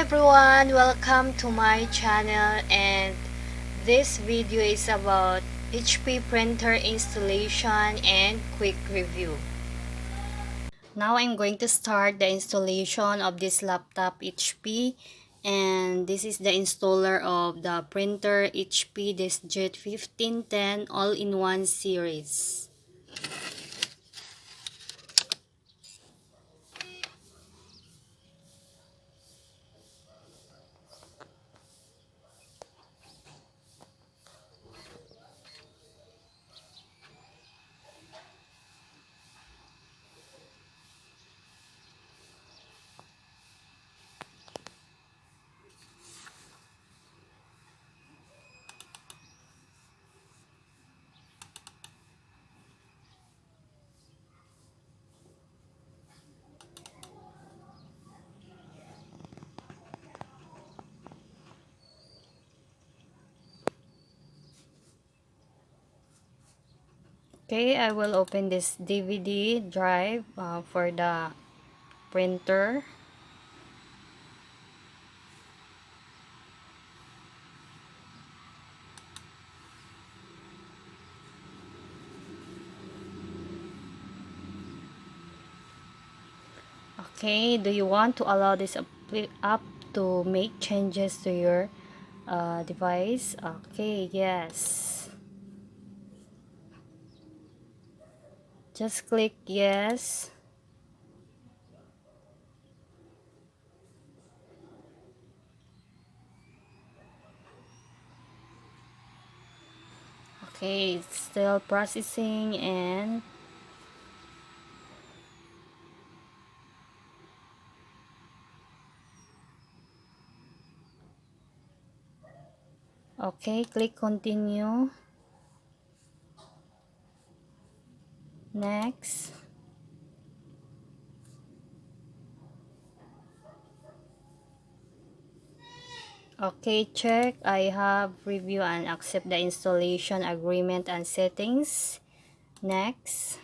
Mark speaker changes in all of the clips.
Speaker 1: everyone, welcome to my channel, and this video is about HP printer installation and quick review. Now I'm going to start the installation of this laptop HP, and this is the installer of the printer HP DeskJet 1510 all-in-one series. Okay, I will open this DVD drive for the printer. Okay, do you want to allow this app to make changes to your device? Okay, yes. Just click yes. Okay, it's still processing and okay, click continue. Next. Okay, check. I have review and accept the installation agreement and settings. Next.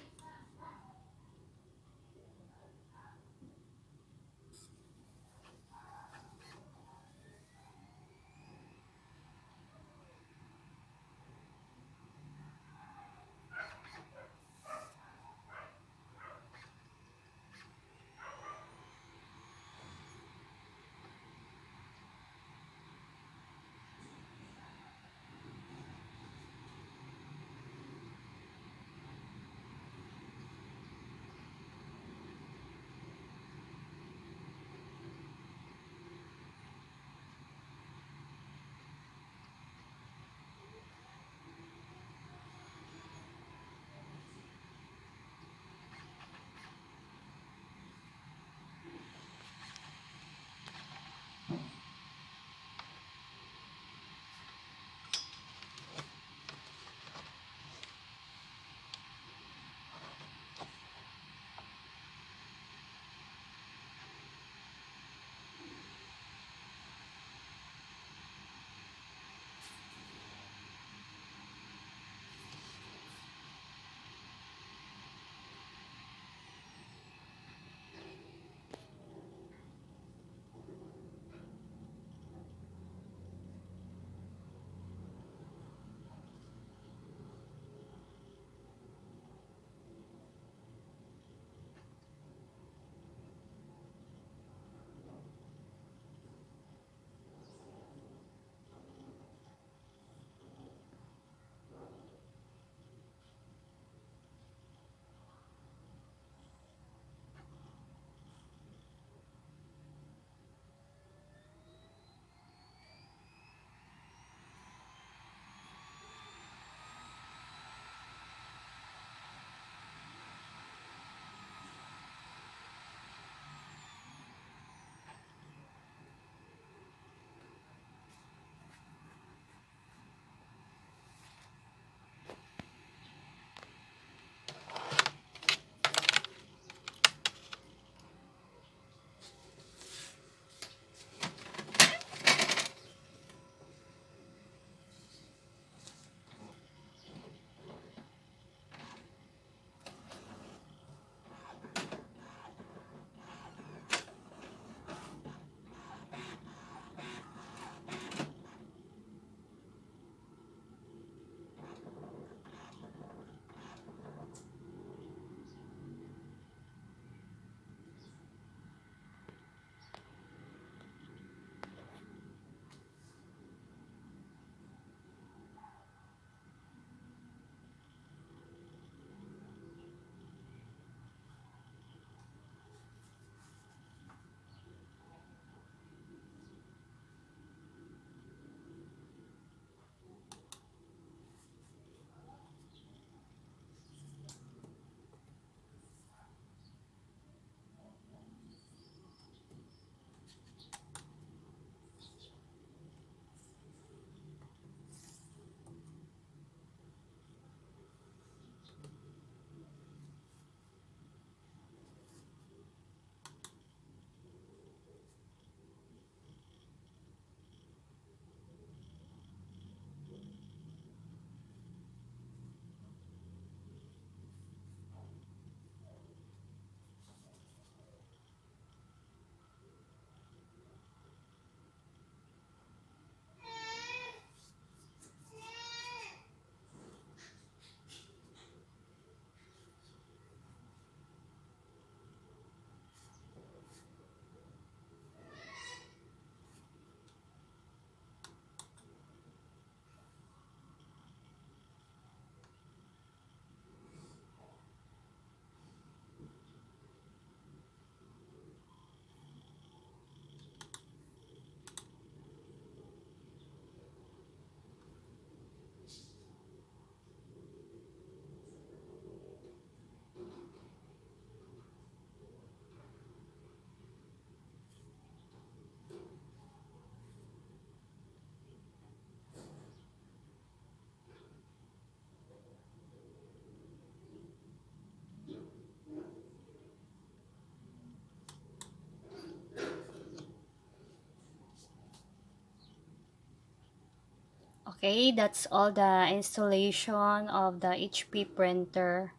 Speaker 1: Okay, that's all the installation of the HP printer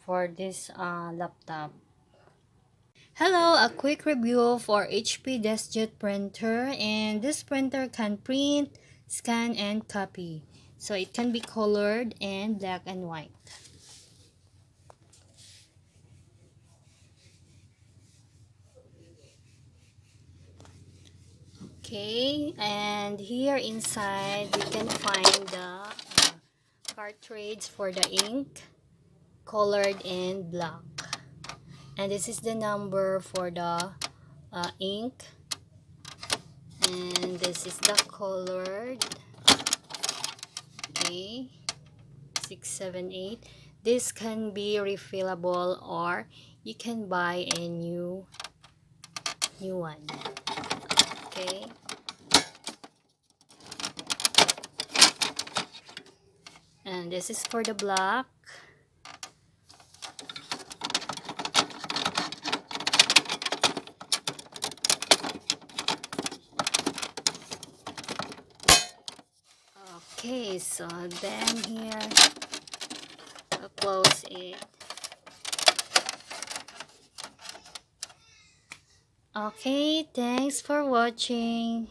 Speaker 1: for this laptop. Hello, a quick review for HP DeskJet printer, and this printer can print, scan, and copy. So it can be colored and black and white. Okay, and here inside we can find the cartridge for the ink, colored and black. And this is the number for the ink, and this is the colored. Okay, 678. This can be refillable, or you can buy a new one. Okay, and this is for the black. Okay, so then here I'll close it. Okay, thanks for watching.